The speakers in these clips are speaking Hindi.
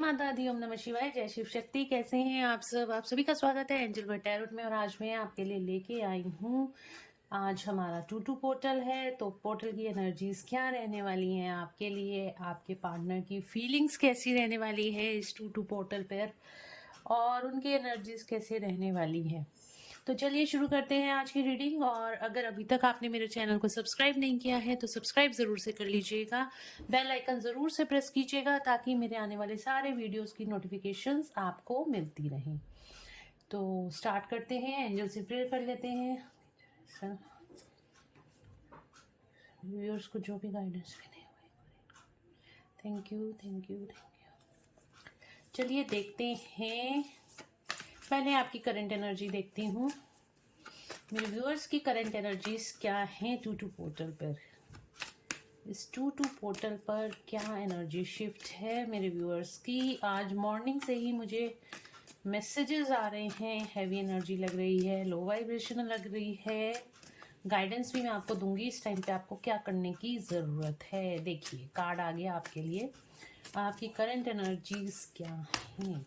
माता दी। ओम नमः शिवाय। जय शिव शक्ति। कैसे हैं आप सब? आप सभी का स्वागत है एंजल बर्ड टैरोट में। और आज मैं आपके लिए लेके आई हूँ, आज हमारा 2-2 पोर्टल है। तो पोर्टल की एनर्जीज क्या रहने वाली हैं आपके लिए, आपके पार्टनर की फीलिंग्स कैसी रहने वाली है इस 2-2 पोर्टल पर, और उनकी एनर्जीज कैसे रहने वाली है। तो चलिए शुरू करते हैं आज की रीडिंग। और अगर अभी तक आपने मेरे चैनल को सब्सक्राइब नहीं किया है तो सब्सक्राइब ज़रूर से कर लीजिएगा, बेल आइकन ज़रूर से प्रेस कीजिएगा ताकि मेरे आने वाले सारे वीडियोस की नोटिफिकेशंस आपको मिलती रहें। तो स्टार्ट करते हैं, एंजल से प्रेयर कर लेते हैं सर, व्यूअर्स को जो भी गाइडेंस मिले। Thank you thank you thank you. चलिए देखते हैं, पहले आपकी करंट एनर्जी देखती हूँ। मेरे व्यूअर्स की करंट एनर्जीज क्या हैं 2-2 पोर्टल पर। इस 2-2 पोर्टल पर क्या एनर्जी शिफ्ट है मेरे व्यूअर्स की। आज मॉर्निंग से ही मुझे मैसेजेस आ रहे हैं, हैवी एनर्जी लग रही है, लो वाइब्रेशन लग रही है। गाइडेंस भी मैं आपको दूंगी इस टाइम पे आपको क्या करने की ज़रूरत है। देखिए कार्ड आ गया आपके लिए, आपकी करंट एनर्जीज क्या हैं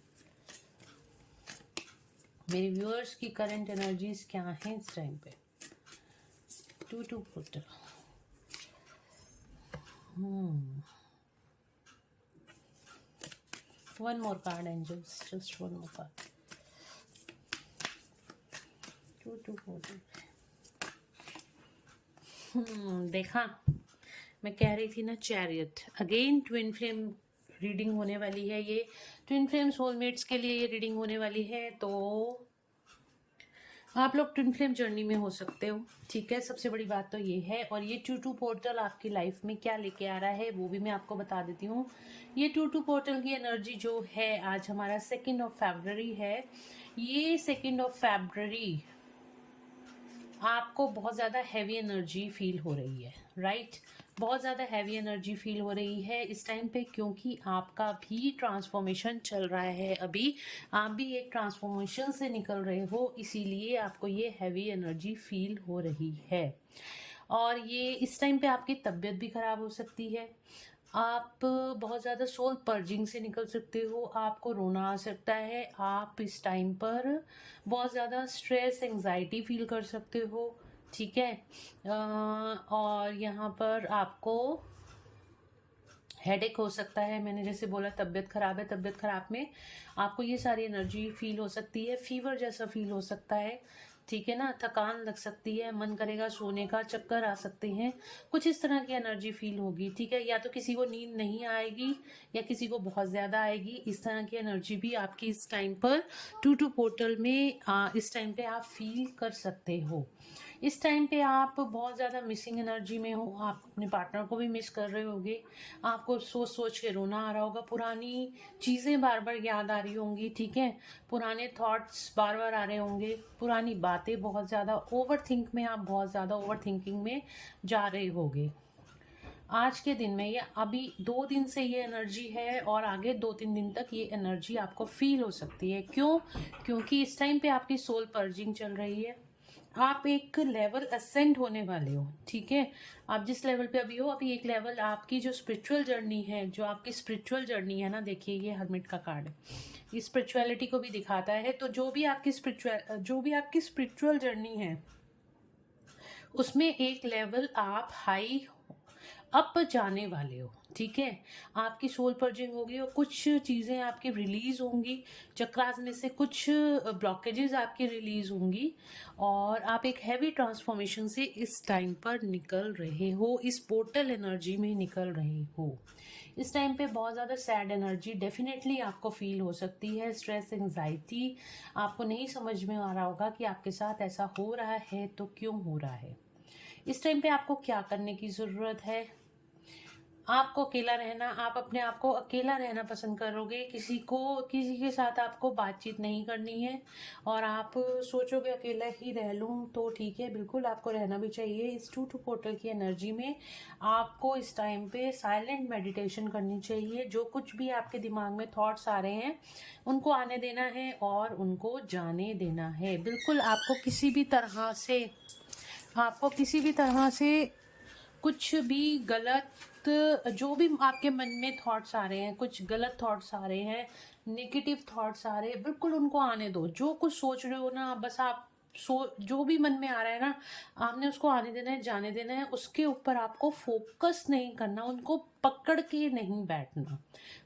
मेरे व्यूअर्स की। करंट एनर्जीज क्या हैं इस टाइम पे 2-2 portal. One more card, angels. Just one more card. 2-2 portal. देखा, मैं कह रही थी ना, chariot. Again twin flame reading होने वाली है। ये ट्विन फ्लेम सोलमेट्स के लिए ये रीडिंग होने वाली है। तो आप लोग ट्विन फ्लेम जर्नी में हो सकते हो, ठीक है। सबसे बड़ी बात तो ये है। और ये 2-2 पोर्टल आपकी लाइफ में क्या लेके आ रहा है वो भी मैं आपको बता देती हूँ। ये 2-2 पोर्टल की एनर्जी जो है, आज हमारा 2 फरवरी है। ये 2 फरवरी आपको बहुत ज़्यादा हैवी एनर्जी फील हो रही है, राइट। बहुत ज़्यादा हैवी एनर्जी फील हो रही है इस टाइम पे, क्योंकि आपका भी ट्रांसफॉर्मेशन चल रहा है। अभी आप भी एक ट्रांसफॉर्मेशन से निकल रहे हो, इसीलिए आपको ये हैवी एनर्जी फील हो रही है। और ये इस टाइम पे आपकी तबीयत भी ख़राब हो सकती है। आप बहुत ज़्यादा सोल पर्जिंग से निकल सकते हो, आपको रोना आ सकता है। आप इस टाइम पर बहुत ज़्यादा स्ट्रेस एंजाइटी फील कर सकते हो, ठीक है। और यहाँ पर आपको हेडेक हो सकता है। मैंने जैसे बोला तबीयत ख़राब है, तबीयत ख़राब में आपको ये सारी एनर्जी फील हो सकती है। फीवर जैसा फील हो सकता है, ठीक है ना। थकान लग सकती है, मन करेगा सोने का, चक्कर आ सकते हैं, कुछ इस तरह की एनर्जी फील होगी, ठीक है। या तो किसी को नींद नहीं आएगी या किसी को बहुत ज़्यादा आएगी। इस तरह की एनर्जी भी आपकी इस टाइम पर 2-2 पोर्टल में इस टाइम पे आप फील कर सकते हो। इस टाइम पे आप बहुत ज़्यादा मिसिंग एनर्जी में हो, आप अपने पार्टनर को भी मिस कर रहे होगे। आपको सोच सोच के रोना आ रहा होगा, पुरानी चीज़ें बार बार याद आ रही होंगी, ठीक है। पुराने थॉट्स बार बार आ रहे होंगे, पुरानी बातें बहुत ज़्यादा ओवर थिंक में, आप बहुत ज़्यादा ओवर थिंकिंग में जा रहे होगे आज के दिन में। ये अभी 2 दिन से ये एनर्जी है और आगे 2-3 दिन तक ये एनर्जी आपको फील हो सकती है। क्यों? क्योंकि इस टाइम पे आपकी सोल पर्जिंग चल रही है। आप एक लेवल असेंड होने वाले हो, ठीक है। आप जिस लेवल पे अभी हो, अभी एक लेवल आपकी जो स्पिरिचुअल जर्नी है, जो आपकी स्पिरिचुअल जर्नी है ना, देखिए ये हर्मिट का कार्ड है, ये स्पिरिचुअलिटी को भी दिखाता है। तो जो भी आपकी स्पिरिचुअल जर्नी है, उसमें एक लेवल आप हाई अप जाने वाले हो, ठीक है। आपकी सोल पर्जिंग होगी और कुछ चीज़ें आपकी रिलीज होंगी, चक्रास में से कुछ ब्लॉकेजेस आपकी रिलीज होंगी और आप एक हैवी ट्रांसफॉर्मेशन से इस टाइम पर निकल रहे हो, इस पोर्टल एनर्जी में निकल रहे हो। इस टाइम पे बहुत ज़्यादा सैड एनर्जी डेफिनेटली आपको फील हो सकती है, स्ट्रेस एंजाइटी। आपको नहीं समझ में आ रहा होगा कि आपके साथ ऐसा हो रहा है तो क्यों हो रहा है। इस टाइम पे आपको क्या करने की ज़रूरत है? आपको अकेला रहना, आप अपने आप को अकेला रहना पसंद करोगे। किसी के साथ आपको बातचीत नहीं करनी है और आप सोचोगे अकेला ही रह लूँ तो ठीक है, बिल्कुल आपको रहना भी चाहिए। इस 2-2 पोर्टल की एनर्जी में आपको इस टाइम पे साइलेंट मेडिटेशन करनी चाहिए। जो कुछ भी आपके दिमाग में थॉट्स आ रहे हैं उनको आने देना है और उनको जाने देना है। बिल्कुल आपको किसी भी तरह से कुछ भी गलत, जो भी आपके मन में थॉट्स आ रहे हैं, कुछ गलत थॉट्स आ रहे हैं, नेगेटिव थॉट्स आ रहे हैं, बिल्कुल उनको आने दो। जो कुछ सोच रहे हो ना, बस आप जो भी मन में आ रहा है ना, आपने उसको आने देना है, जाने देना है। उसके ऊपर आपको फोकस नहीं करना, उनको पकड़ के नहीं बैठना।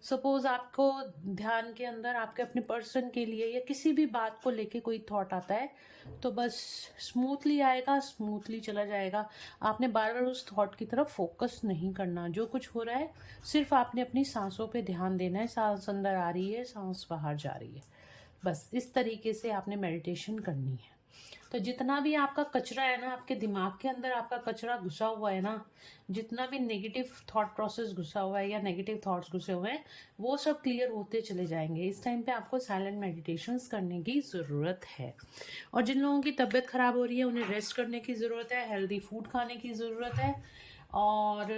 सपोज आपको ध्यान के अंदर आपके अपने पर्सन के लिए या किसी भी बात को लेके कोई थॉट आता है, तो बस स्मूथली आएगा, स्मूथली चला जाएगा। आपने बार बार उस थॉट की तरफ फोकस नहीं करना। जो कुछ हो रहा है, सिर्फ आपने अपनी सांसों पे ध्यान देना है। सांस अंदर आ रही है, सांस बाहर जा रही है, बस इस तरीके से आपने मेडिटेशन करनी है। तो जितना भी आपका कचरा है ना, आपके दिमाग के अंदर आपका कचरा घुसा हुआ है ना, जितना भी नेगेटिव थॉट प्रोसेस घुसा हुआ है या नेगेटिव थॉट्स घुसे हुए हैं, वो सब क्लियर होते चले जाएंगे। इस टाइम पे आपको साइलेंट मेडिटेशंस करने की ज़रूरत है। और जिन लोगों की तबीयत ख़राब हो रही है, उन्हें रेस्ट करने की ज़रूरत है, हेल्दी फूड खाने की ज़रूरत है, और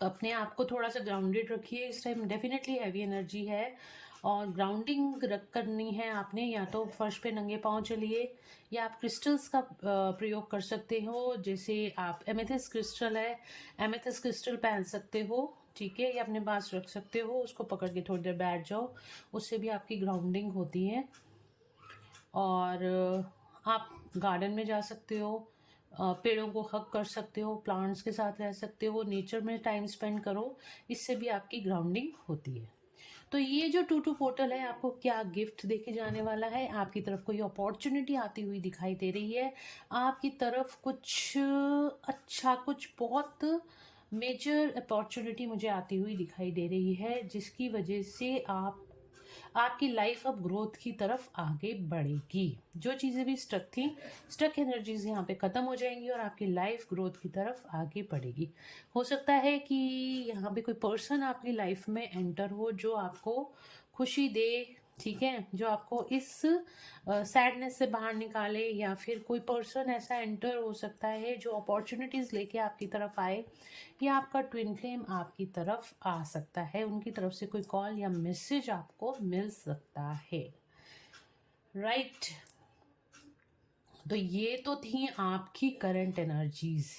अपने आप को थोड़ा सा ग्राउंडेड रखिए। इस टाइम डेफिनेटली हैवी एनर्जी है, और ग्राउंडिंग रख करनी है आपने। या तो फर्श पे नंगे पाँव चलिए, या आप क्रिस्टल्स का प्रयोग कर सकते हो। जैसे आप एमेथिस्ट क्रिस्टल है, एमेथिस्ट क्रिस्टल पहन सकते हो, ठीक है, या अपने पास रख सकते हो। उसको पकड़ के थोड़ी देर बैठ जाओ, उससे भी आपकी ग्राउंडिंग होती है। और आप गार्डन में जा सकते हो, पेड़ों को हग कर सकते हो, प्लांट्स के साथ रह सकते हो, नेचर में टाइम स्पेंड करो, इससे भी आपकी ग्राउंडिंग होती है। तो ये जो टू पोर्टल है, आपको क्या गिफ्ट देके जाने वाला है? आपकी तरफ कोई अपॉर्चुनिटी आती हुई दिखाई दे रही है, आपकी तरफ कुछ अच्छा, कुछ बहुत मेजर अपॉर्चुनिटी मुझे आती हुई दिखाई दे रही है, जिसकी वजह से आपकी लाइफ अब ग्रोथ की तरफ आगे बढ़ेगी। जो चीज़ें भी स्टक थी, स्टक एनर्जीज यहाँ पे ख़त्म हो जाएंगी और आपकी लाइफ ग्रोथ की तरफ आगे बढ़ेगी। हो सकता है कि यहाँ पे कोई पर्सन आपकी लाइफ में एंटर हो जो आपको खुशी दे, ठीक है, जो आपको इस सैडनेस से बाहर निकाले। या फिर कोई पर्सन ऐसा एंटर हो सकता है जो अपॉर्चुनिटीज़ लेके आपकी तरफ आए, या आपका ट्विन फ्लेम आपकी तरफ आ सकता है। उनकी तरफ से कोई कॉल या मैसेज आपको मिल सकता है, राइट। तो ये तो थी आपकी करंट एनर्जीज।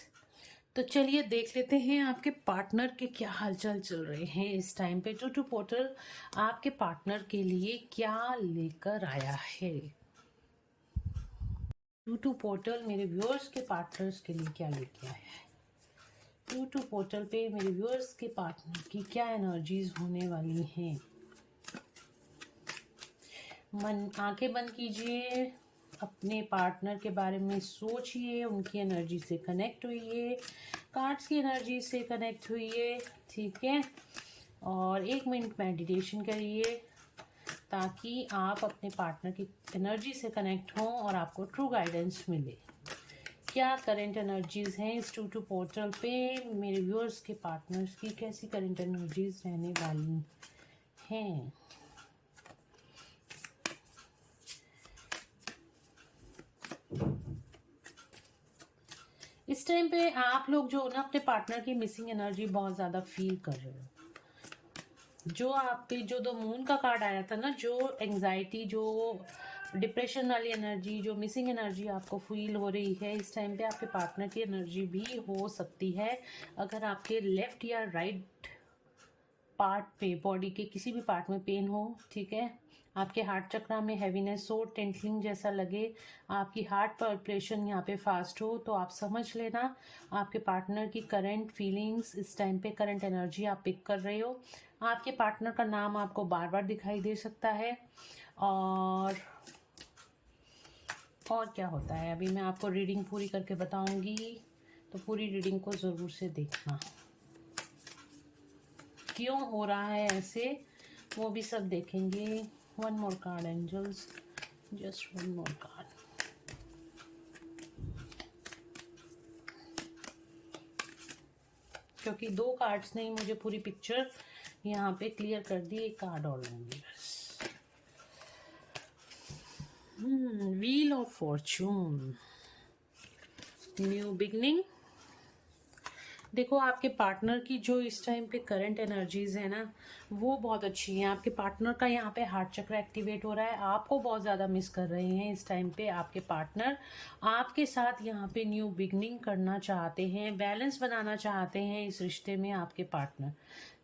तो चलिए देख लेते हैं आपके पार्टनर के क्या हालचाल चल रहे हैं इस टाइम पे। टू पोर्टल आपके पार्टनर के लिए क्या लेकर आया है? टू पोर्टल मेरे व्यूअर्स के पार्टनर्स के लिए क्या लेके आया है? टू पोर्टल पे मेरे व्यूअर्स के पार्टनर की क्या एनर्जीज होने वाली हैं? आंखें बंद कीजिए, अपने पार्टनर के बारे में सोचिए, उनकी एनर्जी से कनेक्ट हुइए, कार्ड्स की एनर्जी से कनेक्ट हुइए, ठीक है। और 1 मिनट मेडिटेशन करिए ताकि आप अपने पार्टनर की एनर्जी से कनेक्ट हों और आपको ट्रू गाइडेंस मिले। क्या करंट एनर्जीज हैं इस टू पोर्टल पे? मेरे व्यूअर्स के पार्टनर्स की कैसी करंट एनर्जीज रहने वाली हैं? इस टाइम पे आप लोग जो ना अपने पार्टनर की मिसिंग एनर्जी बहुत ज़्यादा फील कर रहे हो। जो आप पे जो दो मून का कार्ड आया था ना, जो एंजाइटी, जो डिप्रेशन वाली एनर्जी, जो मिसिंग एनर्जी आपको फील हो रही है, इस टाइम पे आपके पार्टनर की एनर्जी भी हो सकती है। अगर आपके लेफ्ट या राइट पार्ट पे, बॉडी के किसी भी पार्ट में पेन हो, ठीक है, आपके हार्ट चक्रा में हैवीनेस हो, टेंटलिंग जैसा लगे, आपकी हार्ट पल्पेशन यहाँ पे फास्ट हो, तो आप समझ लेना आपके पार्टनर की करंट फीलिंग्स, इस टाइम पे करंट एनर्जी आप पिक कर रहे हो। आपके पार्टनर का नाम आपको बार बार दिखाई दे सकता है। और क्या होता है अभी मैं आपको रीडिंग पूरी करके बताऊंगी, तो पूरी रीडिंग को ज़रूर से देखना। क्यों हो रहा है ऐसे, वो भी सब देखेंगे। 1 more card angels, just 1 more card। क्योंकि 2 कार्ड्स नहीं, मुझे पूरी पिक्चर यहाँ पे क्लियर कर दी, एक कार्ड और लूंगी बस। Wheel of Fortune, new beginning, देखो आपके पार्टनर की जो इस टाइम पे करंट एनर्जीज है ना, वो बहुत अच्छी हैं। आपके पार्टनर का यहाँ पे हार्ट चक्र एक्टिवेट हो रहा है, आपको बहुत ज़्यादा मिस कर रहे हैं इस टाइम पे आपके पार्टनर। आपके साथ यहाँ पे न्यू बिगनिंग करना चाहते हैं, बैलेंस बनाना चाहते हैं इस रिश्ते में आपके पार्टनर।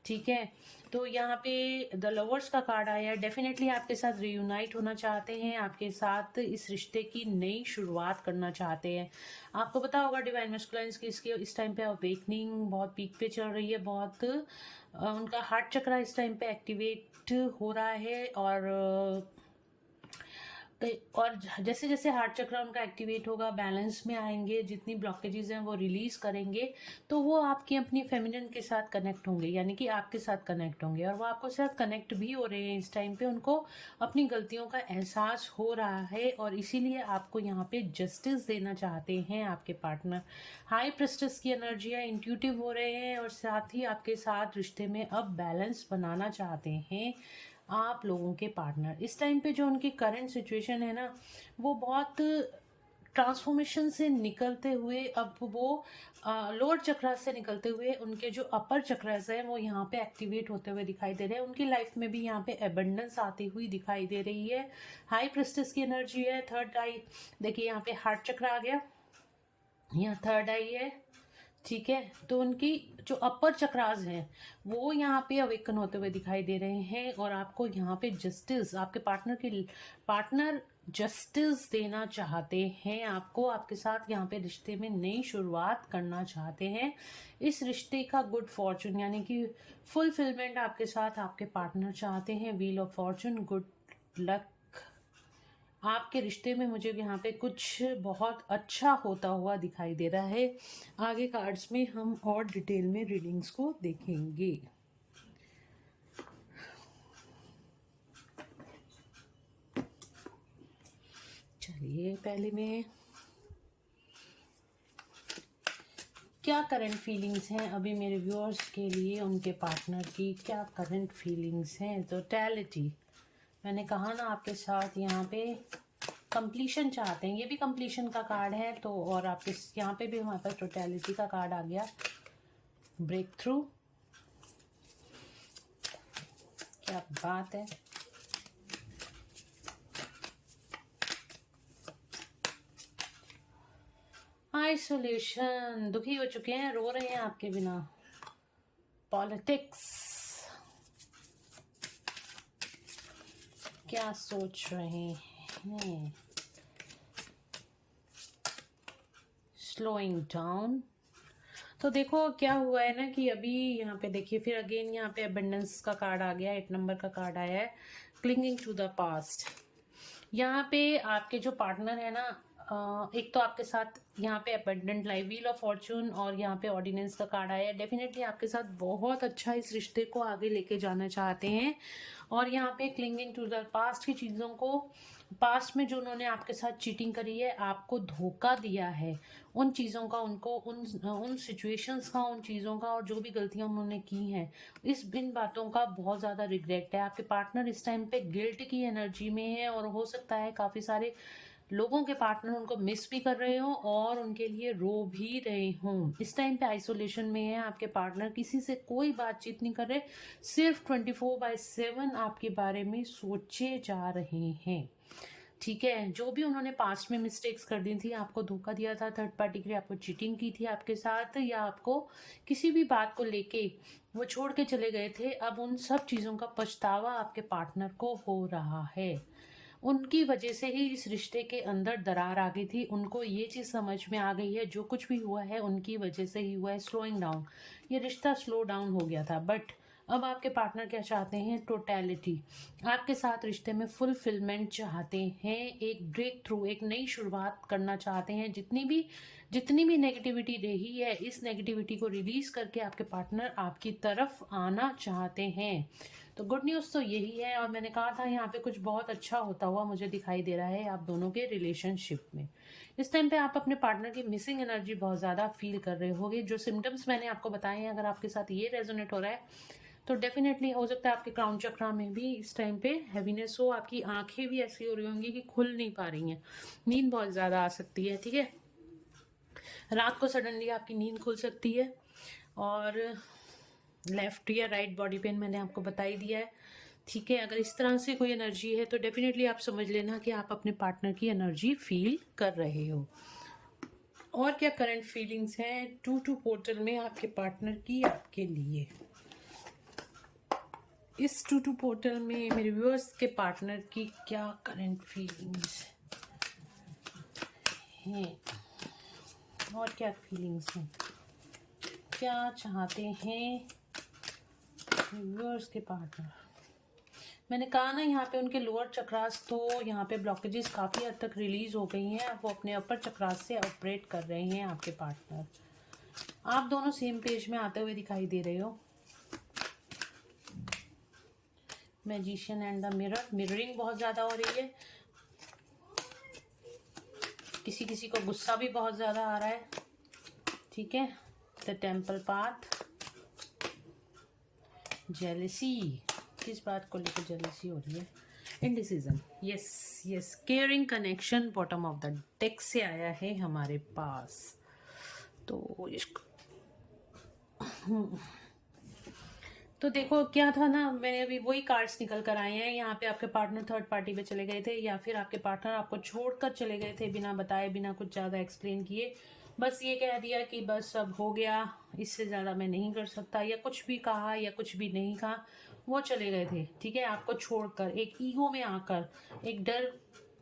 ठीक है, तो यहाँ पे द लवर्स का कार्ड आया है। डेफिनेटली आपके साथ रियूनाइट होना चाहते हैं, आपके साथ इस रिश्ते की नई शुरुआत करना चाहते हैं। आपको पता होगा डिवाइन मैस्कुलाइन्स की इसके इस टाइम पे अवेकनिंग बहुत पीक पे चल रही है, बहुत उनका हार्ट चक्रा इस टाइम पे एक्टिवेट हो रहा है। और जैसे जैसे हार्ट चक्र उनका एक्टिवेट होगा, बैलेंस में आएंगे, जितनी ब्लॉकेजेस हैं वो रिलीज करेंगे, तो वो आपकी अपनी फेमिनिन के साथ कनेक्ट होंगे, यानी कि आपके साथ कनेक्ट होंगे। और वो आपको साथ कनेक्ट भी हो रहे हैं इस टाइम पे, उनको अपनी गलतियों का एहसास हो रहा है और इसीलिए आपको यहाँ पे जस्टिस देना चाहते हैं आपके पार्टनर। हाई प्रेस्टिस की एनर्जियाँ इंट्यूटिव हो रहे हैं और साथ ही आपके साथ रिश्ते में अब बैलेंस बनाना चाहते हैं आप लोगों के पार्टनर। इस टाइम पे जो उनकी करंट सिचुएशन है ना, वो बहुत ट्रांसफॉर्मेशन से निकलते हुए अब वो लोअर चक्रा से निकलते हुए उनके जो अपर चक्रास हैं वो यहाँ पे एक्टिवेट होते हुए दिखाई दे रहे हैं। उनकी लाइफ में भी यहाँ पे एबंडेंस आती हुई दिखाई दे रही है। हाई प्रेस्टिस की एनर्जी है। थर्ड आई, देखिए यहाँ पे हार्ट चक्र आ गया, यहाँ थर्ड आई है। ठीक है, तो उनकी जो अपर चक्रास हैं वो यहाँ पे अवेकन होते हुए दिखाई दे रहे हैं और आपको यहाँ पे जस्टिस, आपके पार्टनर जस्टिस देना चाहते हैं आपको, आपके साथ यहाँ पे रिश्ते में नई शुरुआत करना चाहते हैं। इस रिश्ते का गुड फॉर्चून यानी कि फुलफिलमेंट आपके साथ आपके पार्टनर चाहते हैं। Wheel of Fortune, good luck आपके रिश्ते में मुझे यहाँ पे कुछ बहुत अच्छा होता हुआ दिखाई दे रहा है। आगे कार्ड्स में हम और डिटेल में रीडिंग्स को देखेंगे। चलिए, पहले में क्या करंट फीलिंग्स हैं अभी मेरे व्यूअर्स के लिए, उनके पार्टनर की क्या करंट फीलिंग्स हैं। टोटलिटी, मैंने कहा ना आपके साथ यहाँ पे कंप्लीशन चाहते हैं, ये भी कंप्लीशन का कार्ड है। तो और आपके यहाँ पे भी हमारे पास टोटलिटी का कार्ड आ गया, ब्रेक थ्रू, क्या बात है। आइसोलेशन, दुखी हो चुके हैं, रो रहे हैं आपके बिना। पॉलिटिक्स, क्या सोच रहे हैं। Slowing down. तो देखो क्या हुआ है ना कि अभी यहाँ पे देखिए, फिर अगेन यहाँ पे अबंडेंस का कार्ड आ गया, 8 नंबर का कार्ड आया है, क्लिंगिंग टू द पास्ट। यहाँ पे आपके जो पार्टनर है ना, एक तो आपके साथ यहाँ पे abundant life, wheel of Fortune और यहाँ पे ऑर्डिनेंस का कार्ड आया है। डेफिनेटली आपके साथ बहुत अच्छा इस रिश्ते को आगे लेके जाना चाहते हैं। और यहाँ पे क्लिंगिंग टू द पास्ट की चीज़ों को, पास्ट में जो उन्होंने आपके साथ चीटिंग करी है, आपको धोखा दिया है, उन चीज़ों का, उनको उन सिचुएशंस का, उन चीज़ों का और जो भी गलतियां उन्होंने की हैं, इन बातों का बहुत ज़्यादा रिग्रेट है। आपके पार्टनर इस टाइम पे गिल्ट की एनर्जी में है और हो सकता है काफ़ी सारे लोगों के पार्टनर उनको मिस भी कर रहे हो और उनके लिए रो भी रहे हों। इस टाइम पे आइसोलेशन में है आपके पार्टनर, किसी से कोई बातचीत नहीं कर रहे, सिर्फ 24/7 आपके बारे में सोचे जा रहे हैं। ठीक है, जो भी उन्होंने पास्ट में मिस्टेक्स कर दी थी, आपको धोखा दिया था, थर्ड पार्टी के लिए आपको चीटिंग की थी आपके साथ, या आपको किसी भी बात को लेके वो छोड़ के चले गए थे, अब उन सब चीज़ों का पछतावा आपके पार्टनर को हो रहा है। उनकी वजह से ही इस रिश्ते के अंदर दरार आ गई थी, उनको ये चीज़ समझ में आ गई है, जो कुछ भी हुआ है उनकी वजह से ही हुआ है। स्लोइंग डाउन, ये रिश्ता स्लो डाउन हो गया था, बट अब आपके पार्टनर क्या चाहते हैं, टोटलिटी, आपके साथ रिश्ते में फुलफिलमेंट चाहते हैं, एक ब्रेक थ्रू, एक नई शुरुआत करना चाहते हैं। जितनी भी नेगेटिविटी रही है, इस नेगेटिविटी को रिलीज करके आपके पार्टनर आपकी तरफ आना चाहते हैं। तो गुड न्यूज़ तो यही है। और मैंने कहा था यहाँ पे कुछ बहुत अच्छा होता हुआ मुझे दिखाई दे रहा है आप दोनों के रिलेशनशिप में। इस टाइम पे आप अपने पार्टनर की मिसिंग एनर्जी बहुत ज़्यादा फील कर रहे होगे। जो सिम्टम्स मैंने आपको बताए हैं, अगर आपके साथ ये रेजोनेट हो रहा है तो डेफिनेटली हो सकता है आपके क्राउन चक्रा में भी इस टाइम पे हैवीनेस हो, आपकी आंखें भी ऐसी हो रही होंगी कि खुल नहीं पा रही हैं, नींद बहुत ज़्यादा आ सकती है। ठीक है, रात को सडनली आपकी नींद खुल सकती है। और लेफ़्ट या राइट बॉडी पेन मैंने आपको बता ही दिया है, ठीक है। अगर इस तरह से कोई एनर्जी है तो डेफिनेटली आप समझ लेना कि आप अपने पार्टनर की एनर्जी फील कर रहे हो। और क्या करंट फीलिंग्स हैं 2-2 पोर्टल में आपके पार्टनर की आपके लिए। इस 2-2 पोर्टल में मेरे व्यूअर्स के पार्टनर की क्या करंट फीलिंग्स हैं और क्या फीलिंग्स हैं, क्या चाहते हैं व्यूअर्स के पार्टनर। मैंने कहा ना यहाँ पे उनके लोअर चक्रास तो यहाँ पे ब्लॉकेजेस काफ़ी हद तक रिलीज हो गई हैं, वो अपने अपर चक्रास से ऑपरेट कर रहे हैं आपके पार्टनर। आप दोनों सेम पेज में आते हुए दिखाई दे रहे हो। Magician and the mirror, mirroring बहुत ज़्यादा हो रही है, किसी किसी को गुस्सा भी बहुत ज़्यादा आ रहा है, ठीक है। द टेम्पल पाथ, जेलसी, किस बात को लेकर जेलसी हो रही है, indecision, yes yes, caring connection, bottom of the deck से आया है हमारे पास। तो इसको तो देखो क्या था ना, मैंने अभी वही कार्ड्स निकल कर आए हैं। यहाँ पे आपके पार्टनर थर्ड पार्टी पे चले गए थे, या फिर आपके पार्टनर आपको छोड़कर चले गए थे बिना बताए, बिना कुछ ज़्यादा एक्सप्लेन किए। बस ये कह दिया कि बस अब हो गया, इससे ज़्यादा मैं नहीं कर सकता, या कुछ भी कहा या कुछ भी नहीं कहा, वो चले गए थे, ठीक है। आपको छोड़कर एक ईगो में आकर, एक डर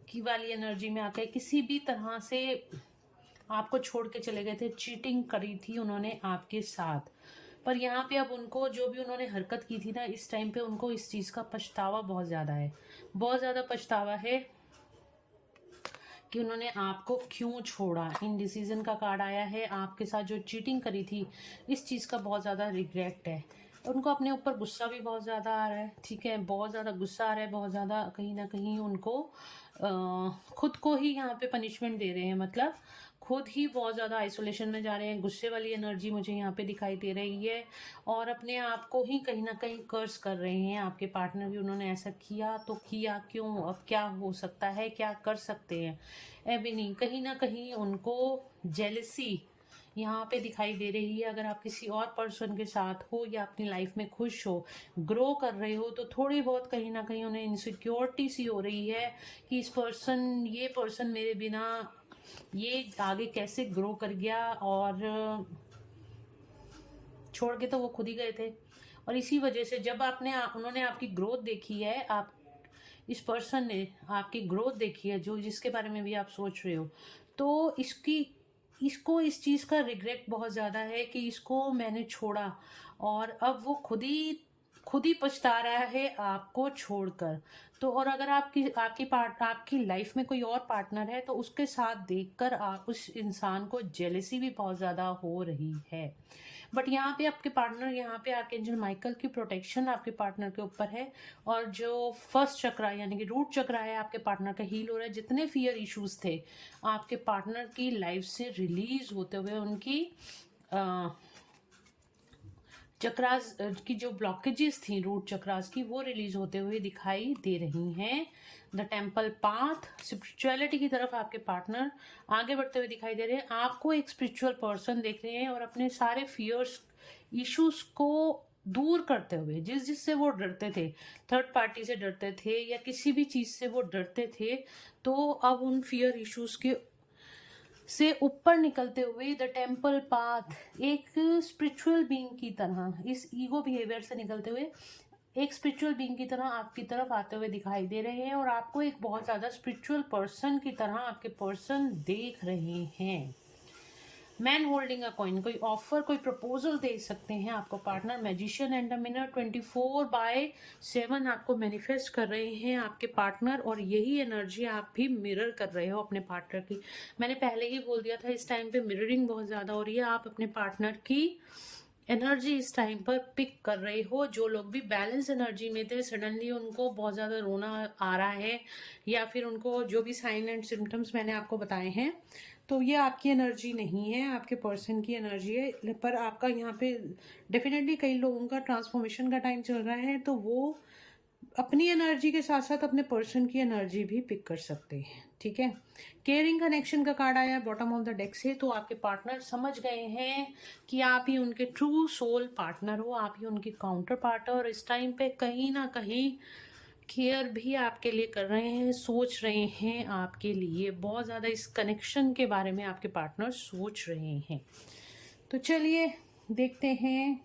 की वाली एनर्जी में आकर किसी भी तरह से आपको छोड़ के चले गए थे। चीटिंग करी थी उन्होंने आपके साथ, पर यहाँ पे अब उनको जो भी उन्होंने हरकत की थी ना, इस टाइम पे उनको इस चीज़ का पछतावा बहुत ज़्यादा है, बहुत ज़्यादा पछतावा है कि उन्होंने आपको क्यों छोड़ा। इनडिसीजन का कार्ड आया है, आपके साथ जो चीटिंग करी थी इस चीज़ का बहुत ज़्यादा रिग्रेट है। उनको अपने ऊपर गुस्सा भी बहुत ज़्यादा आ रहा है, ठीक है, बहुत ज़्यादा गुस्सा आ रहा है, बहुत ज़्यादा कहीं ना कहीं उनको खुद को ही यहाँ पे पनिशमेंट दे रहे हैं, मतलब खुद ही बहुत ज़्यादा आइसोलेशन में जा रहे हैं। गुस्से वाली एनर्जी मुझे यहाँ पे दिखाई दे रही है, और अपने आप को ही कहीं ना कहीं कर्स कर रहे हैं। आपके पार्टनर भी उन्होंने ऐसा किया तो किया क्यों, अब क्या हो सकता है, क्या कर सकते हैं, अभी नहीं, कहीं ना कहीं उनको जेलसी यहाँ पे दिखाई दे रही है। अगर आप किसी और पर्सन के साथ हो या अपनी लाइफ में खुश हो, ग्रो कर रहे हो, तो थोड़ी बहुत कहीं ना कहीं उन्हें इनसिक्योरिटी सी हो रही है कि ये पर्सन मेरे बिना ये आगे कैसे ग्रो कर गया, और छोड़ के तो वो खुद ही गए थे। और इसी वजह से जब उन्होंने आपकी ग्रोथ देखी है, आप इस पर्सन ने आपकी ग्रोथ देखी है, जो जिसके बारे में भी आप सोच रहे हो, तो इसको इस चीज़ का रिग्रेट बहुत ज़्यादा है कि इसको मैंने छोड़ा, और अब वो खुद ही पछता रहा है आपको छोड़कर। तो और अगर आपकी लाइफ में कोई और पार्टनर है तो उसके साथ देखकर उस इंसान को जेलसी भी बहुत ज़्यादा हो रही है। बट यहाँ पे आपके पार्टनर, यहाँ पे आर्कएंजल माइकल की प्रोटेक्शन आपके पार्टनर के ऊपर है, और जो फर्स्ट चक्रा यानी कि रूट चक्रा है आपके पार्टनर का हील हो रहा है। जितने फियर इश्यूज थे आपके पार्टनर की लाइफ से रिलीज होते हुए, उनकी चक्रास की जो ब्लॉकेजेस थी रूट चक्रास की, वो रिलीज होते हुए दिखाई दे रही हैं। द टेम्पल पाथ, स्पिरिचुअलिटी की तरफ आपके पार्टनर आगे बढ़ते हुए दिखाई दे रहे हैं। आपको एक स्पिरिचुअल पर्सन देख रहे हैं, और अपने सारे फियर्स इश्यूज को दूर करते हुए, जिससे वो डरते थे, थर्ड पार्टी से डरते थे या किसी भी चीज़ से वो डरते थे, तो अब उन फियर इश्यूज के से ऊपर निकलते हुए द टेम्पल पाथ, एक स्पिरिचुअल बीइंग की तरह, इस ईगो बिहेवियर से निकलते हुए एक स्पिरिचुअल बीइंग की तरह आपकी तरफ आते हुए दिखाई दे रहे हैं, और आपको एक बहुत ज़्यादा स्पिरिचुअल पर्सन की तरह आपके पर्सन देख रहे हैं। मैन होल्डिंग अ कॉइन, कोई ऑफर, कोई प्रपोजल दे सकते हैं आपको partner. Magician and the mirror, 24/7 आपको मैनिफेस्ट कर रहे हैं आपके पार्टनर, और यही एनर्जी आप भी मिरर कर रहे हो अपने पार्टनर की। मैंने पहले ही बोल दिया था, इस टाइम पे मिररिंग बहुत ज़्यादा हो रही है। आप अपने पार्टनर की एनर्जी इस टाइम पर पिक कर रहे हो। जो लोग भी बैलेंस एनर्जी में थे, सडनली उनको बहुत ज़्यादा रोना आ रहा है, या फिर उनको जो भी साइन एंड सिम्टम्स मैंने आपको बताए हैं, तो ये आपकी एनर्जी नहीं है, आपके पर्सन की एनर्जी है। पर आपका यहाँ पे डेफिनेटली कई लोगों का ट्रांसफॉर्मेशन का टाइम चल रहा है, तो वो अपनी एनर्जी के साथ साथ अपने पर्सन की एनर्जी भी पिक कर सकते हैं, ठीक है। केयरिंग कनेक्शन का कार्ड आया बॉटम ऑफ द डेक से, तो आपके पार्टनर समझ गए हैं कि आप ही उनके ट्रू सोल पार्टनर हो, आप ही उनकी काउंटर पार्ट, और इस टाइम पे कहीं ना कहीं केयर भी आपके लिए कर रहे हैं, सोच रहे हैं आपके लिए बहुत ज़्यादा, इस कनेक्शन के बारे में आपके पार्टनर सोच रहे हैं। तो चलिए देखते हैं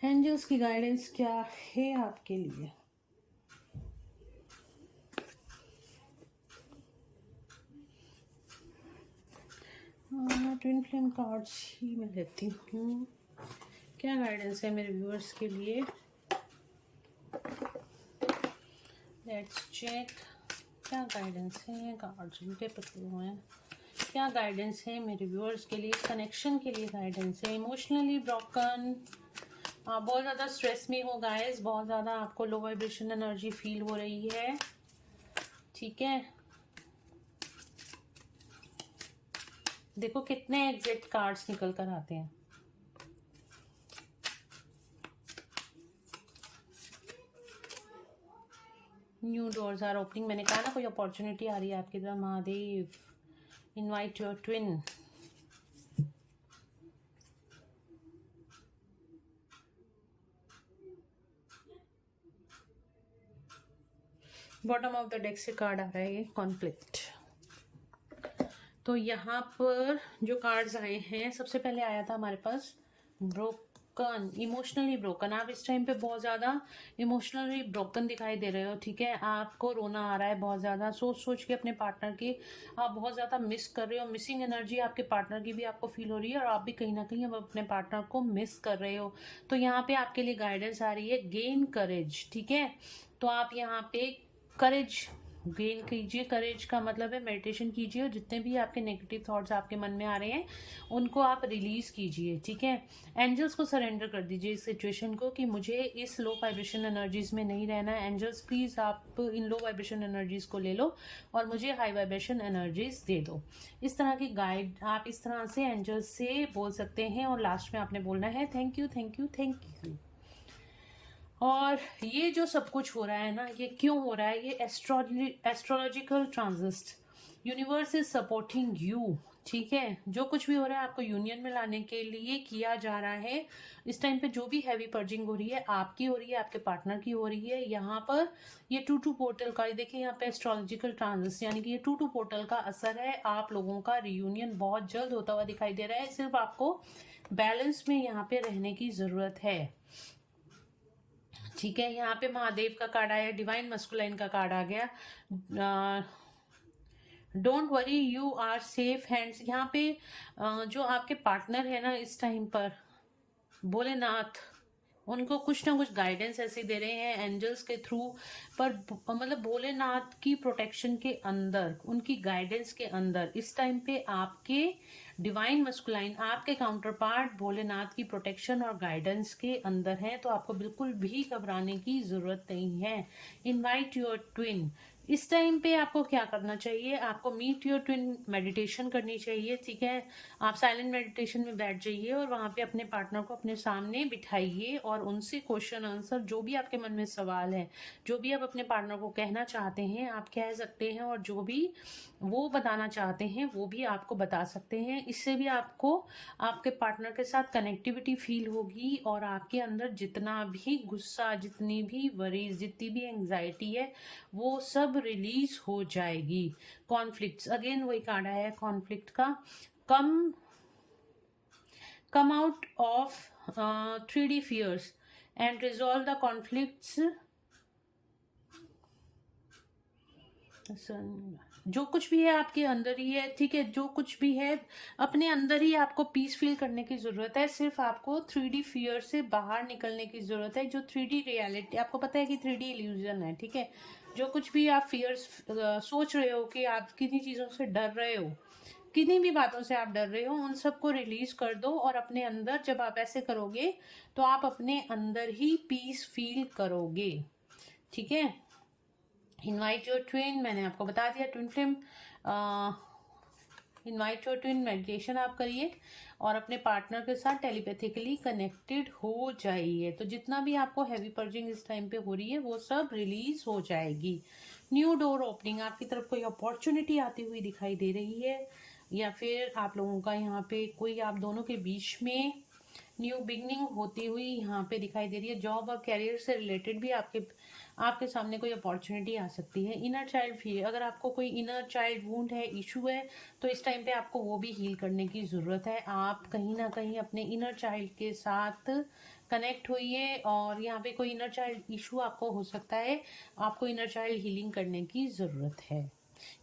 एंजल्स की गाइडेंस क्या है आपके लिए। ट्विन फ्लेम कार्ड्स ही मैं लेती हूँ, क्या गाइडेंस है मेरे व्यूअर्स के लिए। लेट्स चेक, क्या गाइडेंस है, कार्ड्स उल्टे पकड़े हुए हैं, क्या गाइडेंस है मेरे व्यूअर्स के लिए, कनेक्शन के लिए गाइडेंस है। इमोशनली ब्रोकन, आप बहुत ज़्यादा स्ट्रेस में हो गाइस, बहुत ज़्यादा आपको लो वाइब्रेशन एनर्जी फील हो रही है, ठीक है। देखो कितने एग्जैक्ट कार्ड्स निकल कर आते हैं। न्यू डोर्स आर ओपनिंग, मैंने कहा ना कोई अपॉर्चुनिटी आ रही है आपकी तरफ। Mahadev, invite your twin, bottom of the deck से कार्ड आ रहा है कॉन्फ्लिक्ट। तो यहाँ पर जो कार्ड्स आए हैं, सबसे पहले आया था हमारे पास ब्रोकन, इमोशनली ब्रोकन। आप इस टाइम पे बहुत ज़्यादा इमोशनली ब्रोकन दिखाई दे रहे हो, ठीक है। आपको रोना आ रहा है बहुत ज़्यादा, सोच सोच के अपने पार्टनर की आप बहुत ज़्यादा मिस कर रहे हो। मिसिंग एनर्जी आपके पार्टनर की भी आपको फील हो रही है, और आप भी कहीं ना कहीं अब अपने पार्टनर को मिस कर रहे हो। तो यहाँ पे आपके लिए गाइडेंस आ रही है गेन करेज, ठीक है। तो आप यहाँ पे करेज गेन कीजिए। करेज का मतलब है मेडिटेशन कीजिए, और जितने भी आपके नेगेटिव थॉट्स आपके मन में आ रहे हैं उनको आप रिलीज कीजिए, ठीक है। एंजल्स को सरेंडर कर दीजिए इस सिचुएशन को कि मुझे इस लो वाइब्रेशन एनर्जीज में नहीं रहना है। एंजल्स प्लीज आप इन लो वाइब्रेशन एनर्जीज को ले लो और मुझे हाई वाइब्रेशन एनर्जीज दे दो। इस तरह की गाइड आप इस तरह से एंजल्स से बोल सकते हैं, और लास्ट में आपने बोलना है thank you thank you thank you. और ये जो सब कुछ हो रहा है ना, ये क्यों हो रहा है, ये astrological transit, universe is supporting you, ठीक है। जो कुछ भी हो रहा है आपको यूनियन में लाने के लिए किया जा रहा है। इस टाइम पे जो भी हैवी पर्जिंग हो रही है, आपकी हो रही है, आपके पार्टनर की हो रही है। यहाँ पर ये 2-2 पोर्टल का, देखिए यहाँ पे एस्ट्रोलॉजिकल ट्रांजिट, यानी कि ये 2-2 पोर्टल का असर है। आप लोगों का रियूनियन बहुत जल्द होता हुआ दिखाई दे रहा है, सिर्फ आपको बैलेंस में यहाँ पे रहने की जरूरत है, ठीक है। यहाँ पे महादेव का कार्ड आया, डिवाइन मस्कुलाइन का कार्ड आ गया। Don't worry you are safe hands. यहाँ पे जो आपके पार्टनर है ना इस टाइम पर, भोलेनाथ, उनको कुछ ना कुछ गाइडेंस ऐसे दे रहे हैं एंजल्स के थ्रू, पर मतलब भोलेनाथ की प्रोटेक्शन के अंदर, उनकी गाइडेंस के अंदर इस टाइम पे आपके डिवाइन मस्कुलाइन, आपके काउंटर पार्ट भोलेनाथ की प्रोटेक्शन और गाइडेंस के अंदर है। तो आपको बिल्कुल भी घबराने की जरूरत नहीं है। इनवाइट योर ट्विन, इस टाइम पे आपको क्या करना चाहिए, आपको मीट योर ट्विन मेडिटेशन करनी चाहिए, ठीक है। आप साइलेंट मेडिटेशन में बैठ जाइए और वहाँ पे अपने पार्टनर को अपने सामने बिठाइए और उनसे क्वेश्चन आंसर, जो भी आपके मन में सवाल है, जो भी आप अपने पार्टनर को कहना चाहते हैं आप कह सकते हैं, और जो भी वो बताना चाहते हैं वो भी आपको बता सकते हैं। इससे भी आपको आपके पार्टनर के साथ कनेक्टिविटी फील होगी, और आपके अंदर जितना भी गुस्सा, जितनी भी वरीज, जितनी भी एंग्जाइटी है, वो सब रिलीज हो जाएगी। कॉन्फ्लिक्ट्स, अगेन वही कार्ड आया है कॉन्फ्लिक्ट का। come out of 3D fears and resolve the conflicts। जो कुछ भी है आपके अंदर ही है, ठीक है। जो कुछ भी है अपने अंदर ही आपको पीस फील करने की जरूरत है। सिर्फ आपको 3D फियर से बाहर निकलने की जरूरत है। जो 3D रियलिटी, आपको पता है कि 3D इल्यूजन है, ठीक है। जो कुछ भी आप फियर्स सोच रहे हो कि आप किन्हीं चीज़ों से डर रहे हो, किन्हीं भी बातों से आप डर रहे हो, उन सबको रिलीज कर दो। और अपने अंदर जब आप ऐसे करोगे तो आप अपने अंदर ही पीस फील करोगे, ठीक है। इनवाइट योर ट्विन, मैंने आपको बता दिया twin flame. Invite your twin meditation आप करिए, और अपने पार्टनर के साथ टेलीपैथिकली कनेक्टेड हो जाइए। तो जितना भी आपको हैवी पर्जिंग इस टाइम पे हो रही है वो सब रिलीज हो जाएगी। न्यू डोर ओपनिंग, आपकी तरफ कोई अपॉर्चुनिटी आती हुई दिखाई दे रही है, या फिर आप लोगों का यहाँ पे कोई आप दोनों के बीच में न्यू बिगनिंग होती हुई यहाँ पे दिखाई दे रही है। जॉब और कैरियर से रिलेटेड भी आपके सामने कोई अपॉर्चुनिटी आ सकती है। इनर चाइल्ड फील, अगर आपको कोई इनर चाइल्ड वुंड है, इशू है, तो इस टाइम पे आपको वो भी हील करने की ज़रूरत है। आप कहीं ना कहीं अपने इनर चाइल्ड के साथ कनेक्ट होइए, और यहाँ पे कोई इनर चाइल्ड इशू आपको हो सकता है, आपको इनर चाइल्ड हीलिंग करने की ज़रूरत है।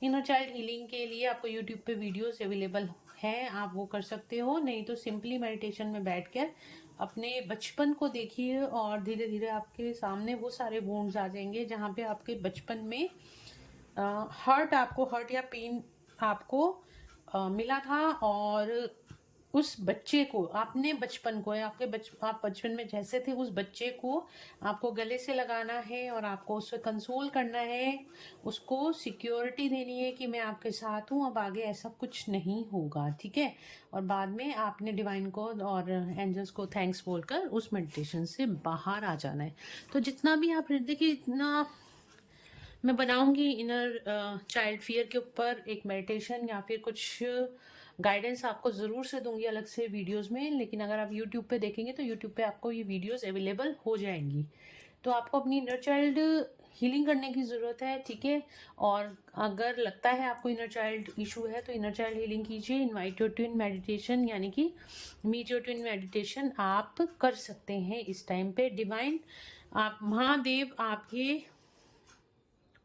इनर चाइल्ड हीलिंग के लिए आपको यूट्यूब पे वीडियोस अवेलेबल हैं, आप वो कर सकते हो। नहीं तो सिंपली मेडिटेशन में बैठकर अपने बचपन को देखिए, और धीरे धीरे आपके सामने वो सारे वुंड्स आ जाएंगे जहाँ पे आपके बचपन में हर्ट या पेन आपको मिला था, और उस बच्चे को, आपने बचपन को, आप बचपन में जैसे थे उस बच्चे को आपको गले से लगाना है, और आपको उससे कंसोल करना है, उसको सिक्योरिटी देनी है कि मैं आपके साथ हूँ, अब आगे ऐसा कुछ नहीं होगा, ठीक है। और बाद में आपने डिवाइन को और एंजल्स को थैंक्स बोलकर उस मेडिटेशन से बाहर आ जाना है। तो जितना भी आप देखिए, इतना मैं बनाऊंगी इनर चाइल्ड फियर के ऊपर एक मेडिटेशन, या फिर कुछ गाइडेंस आपको ज़रूर से दूंगी अलग से वीडियोस में। लेकिन अगर आप यूट्यूब पे देखेंगे तो यूट्यूब पे आपको ये वीडियोस अवेलेबल हो जाएंगी। तो आपको अपनी इनर चाइल्ड हीलिंग करने की ज़रूरत है, ठीक है। और अगर लगता है आपको इनर चाइल्ड इशू है तो इनर चाइल्ड हीलिंग कीजिए। इनवाइट योर ट्विन मेडिटेशन, यानी कि मीट योर ट्विन मेडिटेशन आप कर सकते हैं इस टाइम पे। डिवाइन, आप महादेव आपके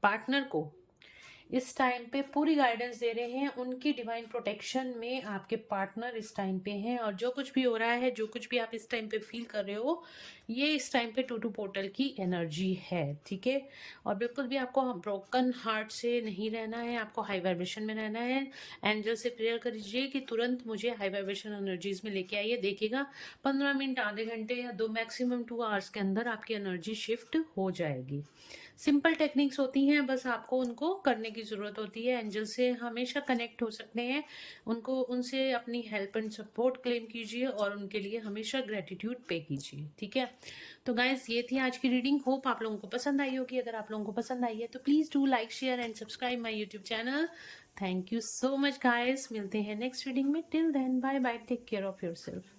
पार्टनर को इस टाइम पे पूरी गाइडेंस दे रहे हैं। उनकी डिवाइन प्रोटेक्शन में आपके पार्टनर इस टाइम पे हैं, और जो कुछ भी हो रहा है, जो कुछ भी आप इस टाइम पे फील कर रहे हो, ये इस टाइम पे 2-2 पोर्टल की एनर्जी है, ठीक है। और बिल्कुल भी आपको ब्रोकन हार्ट से नहीं रहना है, आपको हाई वाइब्रेशन में रहना है। एंजल से प्रेयर करिए कि तुरंत मुझे हाई वाइब्रेशन एनर्जीज में लेके आइए। देखिएगा 15 मिनट, आधे घंटे या 2 मैक्सिमम 2 आवर्स के अंदर आपकी एनर्जी शिफ्ट हो जाएगी। सिंपल टेक्निक्स होती हैं, बस आपको उनको करने की ज़रूरत होती है। एंजल से हमेशा कनेक्ट हो सकते हैं, उनसे अपनी हेल्प एंड सपोर्ट क्लेम कीजिए, और उनके लिए हमेशा ग्रेटिट्यूड पे कीजिए, ठीक है। तो गाइस, ये थी आज की रीडिंग। होप आप लोगों को पसंद आई होगी। अगर आप लोगों को पसंद आई है तो please do like, share and subscribe my YouTube channel. Thank you so much guys, मिलते हैं नेक्स्ट रीडिंग में। Till then, bye bye, take care of your self.